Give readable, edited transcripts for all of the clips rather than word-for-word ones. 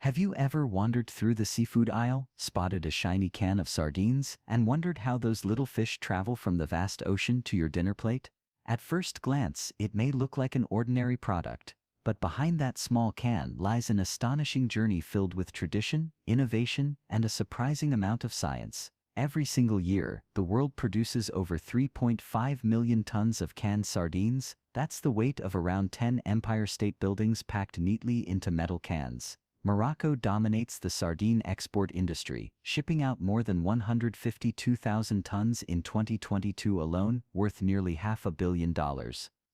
Have you ever wandered through the seafood aisle, spotted a shiny can of sardines, and wondered how those little fish travel from the vast ocean to your dinner plate? At first glance, it may look like an ordinary product, but behind that small can lies an astonishing journey filled with tradition, innovation, and a surprising amount of science. Every single year, the world produces over 3.5 million tons of canned sardines. That's the weight of around 10 Empire State Buildings packed neatly into metal cans. Morocco dominates the sardine export industry, shipping out more than 152,000 tons in 2022 alone, worth nearly $500 million.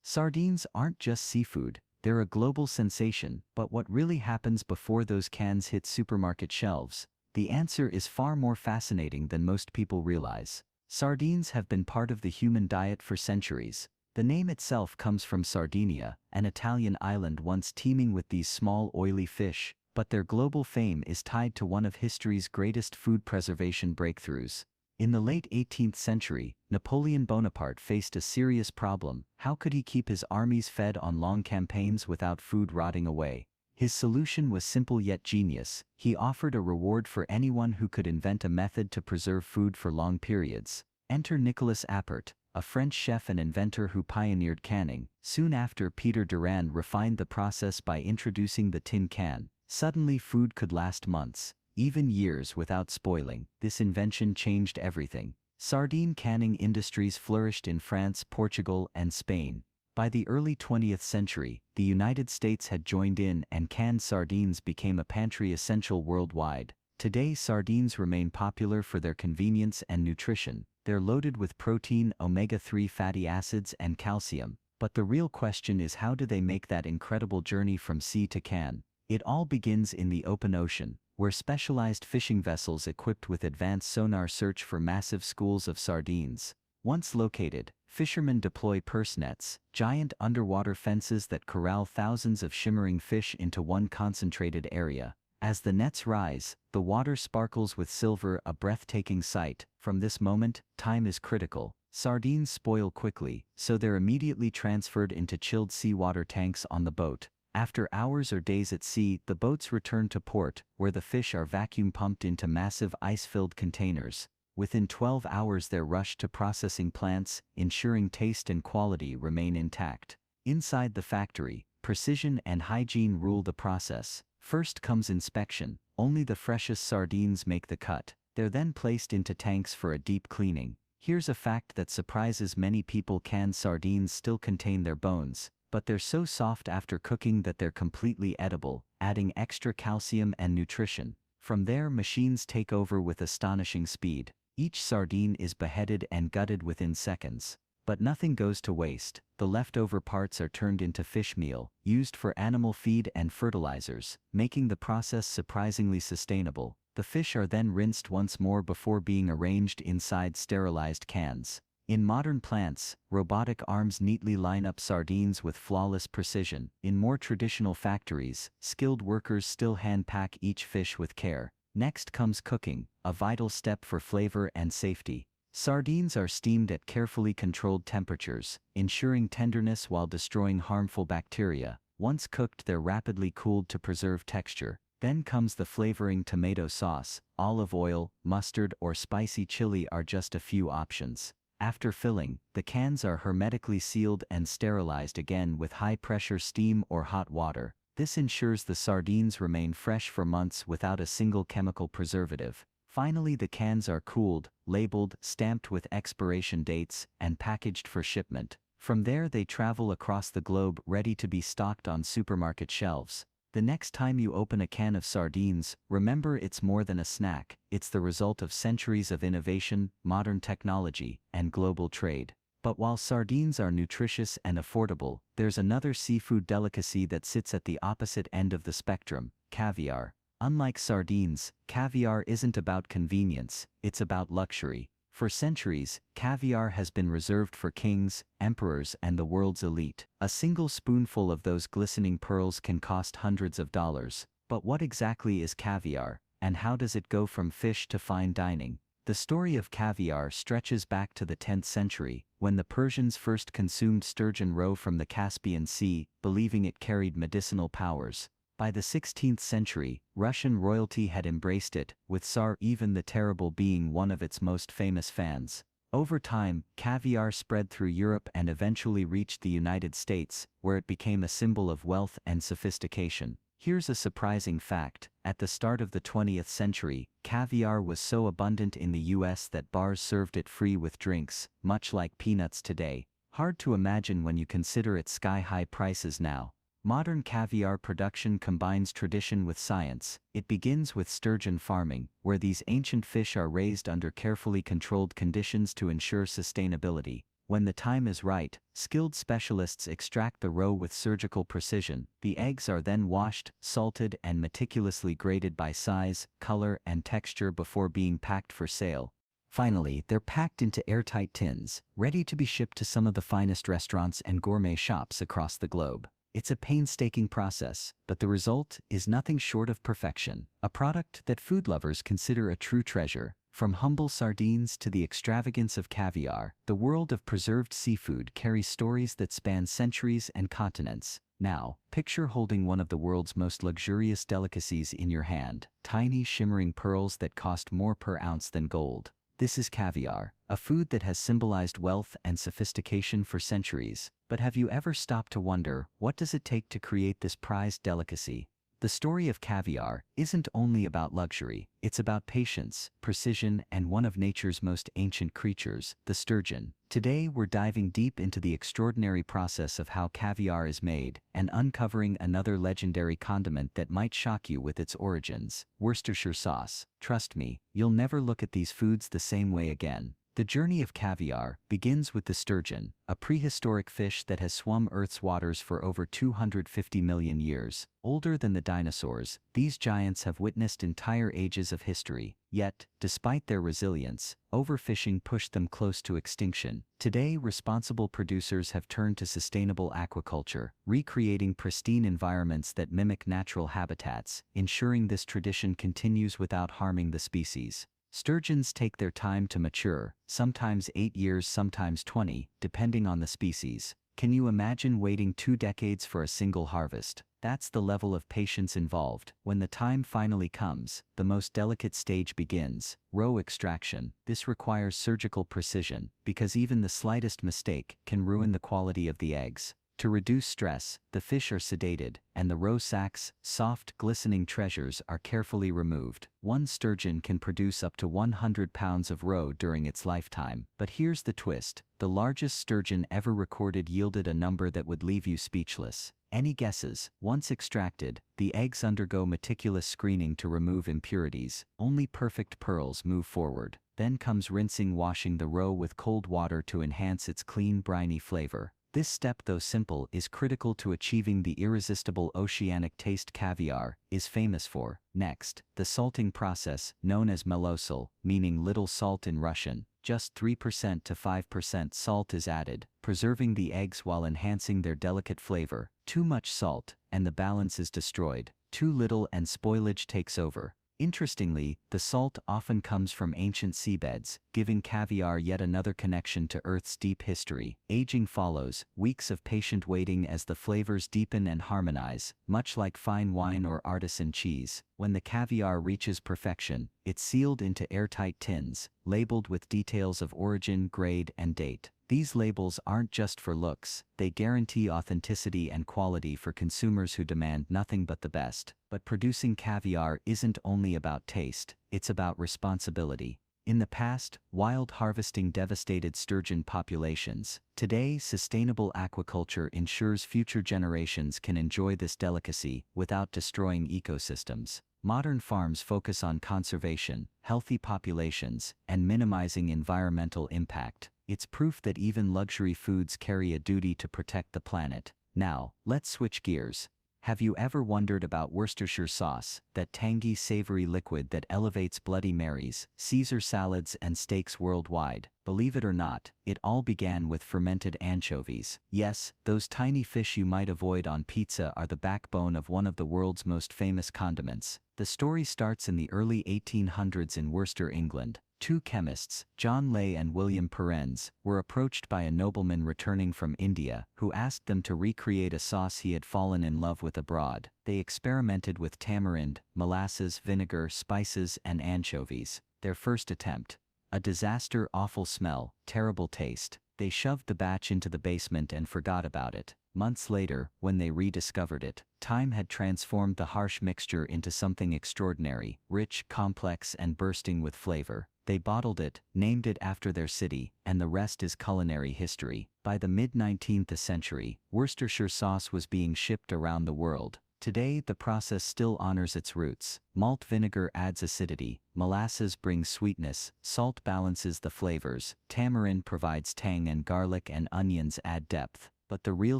Sardines aren't just seafood, they're a global sensation, but what really happens before those cans hit supermarket shelves? The answer is far more fascinating than most people realize. Sardines have been part of the human diet for centuries. The name itself comes from Sardinia, an Italian island once teeming with these small oily fish, but their global fame is tied to one of history's greatest food preservation breakthroughs. In the late 18th century, Napoleon Bonaparte faced a serious problem. How could he keep his armies fed on long campaigns without food rotting away? His solution was simple yet genius. He offered a reward for anyone who could invent a method to preserve food for long periods. Enter Nicolas Appert, a French chef and inventor who pioneered canning. Soon after, Peter Durand refined the process by introducing the tin can. Suddenly food could last months, even years without spoiling. This invention changed everything. Sardine canning industries flourished in France, Portugal, and Spain. By the early 20th century, the United States had joined in and canned sardines became a pantry essential worldwide. Today sardines remain popular for their convenience and nutrition. They're loaded with protein, omega-3 fatty acids, and calcium. But the real question is, how do they make that incredible journey from sea to can? It all begins in the open ocean, where specialized fishing vessels equipped with advanced sonar search for massive schools of sardines. Once located, fishermen deploy purse nets, giant underwater fences that corral thousands of shimmering fish into one concentrated area. As the nets rise, the water sparkles with silver, a breathtaking sight. From this moment, time is critical. Sardines spoil quickly, so they're immediately transferred into chilled seawater tanks on the boat. After hours or days at sea, the boats return to port, where the fish are vacuum pumped into massive ice-filled containers. Within 12 hours they're rushed to processing plants, ensuring taste and quality remain intact. Inside the factory, precision and hygiene rule the process. First comes inspection. Only the freshest sardines make the cut. They're then placed into tanks for a deep cleaning. Here's a fact that surprises many people: canned sardines still contain their bones, but they're so soft after cooking that they're completely edible, adding extra calcium and nutrition. From there, machines take over with astonishing speed. Each sardine is beheaded and gutted within seconds. But nothing goes to waste. The leftover parts are turned into fish meal, used for animal feed and fertilizers, making the process surprisingly sustainable. The fish are then rinsed once more before being arranged inside sterilized cans. In modern plants, robotic arms neatly line up sardines with flawless precision. In more traditional factories, skilled workers still hand-pack each fish with care. Next comes cooking, a vital step for flavor and safety. Sardines are steamed at carefully controlled temperatures, ensuring tenderness while destroying harmful bacteria. Once cooked, they're rapidly cooled to preserve texture. Then comes the flavoring. Tomato sauce, olive oil, mustard, or spicy chili are just a few options. After filling, the cans are hermetically sealed and sterilized again with high-pressure steam or hot water. This ensures the sardines remain fresh for months without a single chemical preservative. Finally, the cans are cooled, labeled, stamped with expiration dates, and packaged for shipment. From there they travel across the globe, ready to be stocked on supermarket shelves. The next time you open a can of sardines, remember, it's more than a snack. It's the result of centuries of innovation, modern technology, and global trade. But while sardines are nutritious and affordable, there's another seafood delicacy that sits at the opposite end of the spectrum: caviar. Unlike sardines, caviar isn't about convenience, it's about luxury. For centuries, caviar has been reserved for kings, emperors, and the world's elite. A single spoonful of those glistening pearls can cost hundreds of dollars. But what exactly is caviar, and how does it go from fish to fine dining? The story of caviar stretches back to the 10th century, when the Persians first consumed sturgeon roe from the Caspian Sea, believing it carried medicinal powers. By the 16th century, Russian royalty had embraced it, with Tsar Ivan the Terrible being one of its most famous fans. Over time, caviar spread through Europe and eventually reached the United States, where it became a symbol of wealth and sophistication. Here's a surprising fact: at the start of the 20th century, caviar was so abundant in the US that bars served it free with drinks, much like peanuts today. Hard to imagine when you consider its sky-high prices now. Modern caviar production combines tradition with science. It begins with sturgeon farming, where these ancient fish are raised under carefully controlled conditions to ensure sustainability. When the time is right, skilled specialists extract the roe with surgical precision. The eggs are then washed, salted, and meticulously graded by size, color, and texture before being packed for sale. Finally, they're packed into airtight tins, ready to be shipped to some of the finest restaurants and gourmet shops across the globe. It's a painstaking process, but the result is nothing short of perfection. A product that food lovers consider a true treasure. From humble sardines to the extravagance of caviar, the world of preserved seafood carries stories that span centuries and continents. Now, picture holding one of the world's most luxurious delicacies in your hand, tiny shimmering pearls that cost more per ounce than gold. This is caviar, a food that has symbolized wealth and sophistication for centuries. But have you ever stopped to wonder, what does it take to create this prized delicacy? The story of caviar isn't only about luxury, it's about patience, precision, and one of nature's most ancient creatures, the sturgeon. Today we're diving deep into the extraordinary process of how caviar is made and uncovering another legendary condiment that might shock you with its origins, Worcestershire sauce. Trust me, you'll never look at these foods the same way again. The journey of caviar begins with the sturgeon, a prehistoric fish that has swum Earth's waters for over 250 million years. Older than the dinosaurs, these giants have witnessed entire ages of history. Yet, despite their resilience, overfishing pushed them close to extinction. Today, responsible producers have turned to sustainable aquaculture, recreating pristine environments that mimic natural habitats, ensuring this tradition continues without harming the species. Sturgeons take their time to mature, sometimes 8 years, sometimes 20, depending on the species. Can you imagine waiting 2 decades for a single harvest? That's the level of patience involved. When the time finally comes, the most delicate stage begins, roe extraction. This requires surgical precision, because even the slightest mistake can ruin the quality of the eggs. To reduce stress, the fish are sedated, and the roe sacs, soft, glistening treasures, are carefully removed. One sturgeon can produce up to 100 pounds of roe during its lifetime. But here's the twist: the largest sturgeon ever recorded yielded a number that would leave you speechless. Any guesses? Once extracted, the eggs undergo meticulous screening to remove impurities. Only perfect pearls move forward. Then comes rinsing, washing the roe with cold water to enhance its clean, briny flavor. This step, though simple, is critical to achieving the irresistible oceanic taste caviar is famous for. Next, the salting process, known as melosal, meaning little salt in Russian. Just 3% to 5% salt is added, preserving the eggs while enhancing their delicate flavor. Too much salt, and the balance is destroyed. Too little and spoilage takes over. Interestingly, the salt often comes from ancient seabeds, giving caviar yet another connection to Earth's deep history. Aging follows, weeks of patient waiting as the flavors deepen and harmonize, much like fine wine or artisan cheese. When the caviar reaches perfection, it's sealed into airtight tins, labeled with details of origin, grade, and date. These labels aren't just for looks, they guarantee authenticity and quality for consumers who demand nothing but the best. But producing caviar isn't only about taste, it's about responsibility. In the past, wild harvesting devastated sturgeon populations. Today, sustainable aquaculture ensures future generations can enjoy this delicacy without destroying ecosystems. Modern farms focus on conservation, healthy populations, and minimizing environmental impact. It's proof that even luxury foods carry a duty to protect the planet. Now, let's switch gears. Have you ever wondered about Worcestershire sauce, that tangy, savory liquid that elevates Bloody Marys, Caesar salads, and steaks worldwide? Believe it or not, it all began with fermented anchovies. Yes, those tiny fish you might avoid on pizza are the backbone of one of the world's most famous condiments. The story starts in the early 1800s in Worcester, England. Two chemists, John Lay and William Perrens, were approached by a nobleman returning from India, who asked them to recreate a sauce he had fallen in love with abroad. They experimented with tamarind, molasses, vinegar, spices, and anchovies. Their first attempt. A disaster, awful smell, terrible taste. They shoved the batch into the basement and forgot about it. Months later, when they rediscovered it, time had transformed the harsh mixture into something extraordinary, rich, complex, and bursting with flavor. They bottled it, named it after their city, and the rest is culinary history. By the mid-19th century, Worcestershire sauce was being shipped around the world. Today, the process still honors its roots. Malt vinegar adds acidity, molasses brings sweetness, salt balances the flavors, tamarind provides tang, and garlic and onions add depth. But the real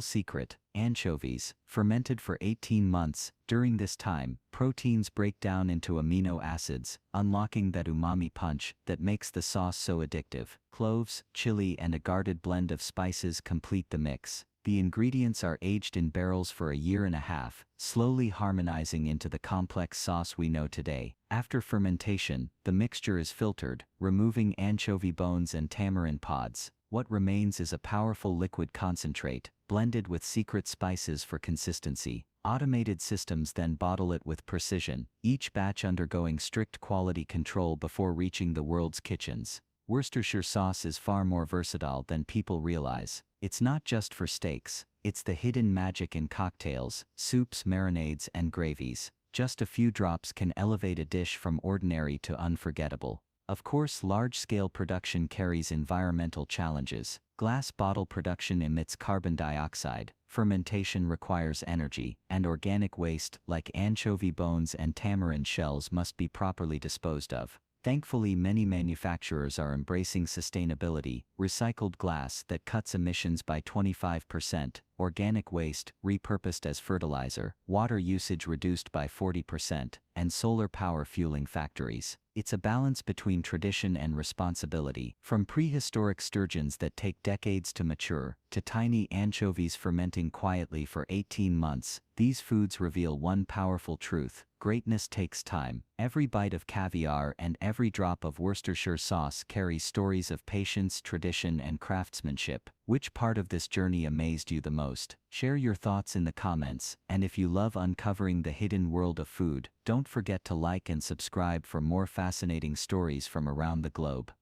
secret, anchovies, fermented for 18 months. During this time, proteins break down into amino acids, unlocking that umami punch that makes the sauce so addictive. Cloves, chili, and a guarded blend of spices complete the mix. The ingredients are aged in barrels for a year and a half, slowly harmonizing into the complex sauce we know today. After fermentation, the mixture is filtered, removing anchovy bones and tamarind pods. What remains is a powerful liquid concentrate, blended with secret spices for consistency. Automated systems then bottle it with precision, each batch undergoing strict quality control before reaching the world's kitchens. Worcestershire sauce is far more versatile than people realize. It's not just for steaks, it's the hidden magic in cocktails, soups, marinades, and gravies. Just a few drops can elevate a dish from ordinary to unforgettable. Of course, large-scale production carries environmental challenges. Glass bottle production emits carbon dioxide, fermentation requires energy, and organic waste, like anchovy bones and tamarind shells, must be properly disposed of. Thankfully, many manufacturers are embracing sustainability: recycled glass that cuts emissions by 25%, organic waste repurposed as fertilizer, water usage reduced by 40%, and solar power fueling factories. It's a balance between tradition and responsibility. From prehistoric sturgeons that take decades to mature, to tiny anchovies fermenting quietly for 18 months, these foods reveal one powerful truth: greatness takes time. Every bite of caviar and every drop of Worcestershire sauce carries stories of patience, tradition, and craftsmanship. Which part of this journey amazed you the most? Share your thoughts in the comments, and if you love uncovering the hidden world of food, don't forget to like and subscribe for more fascinating stories from around the globe.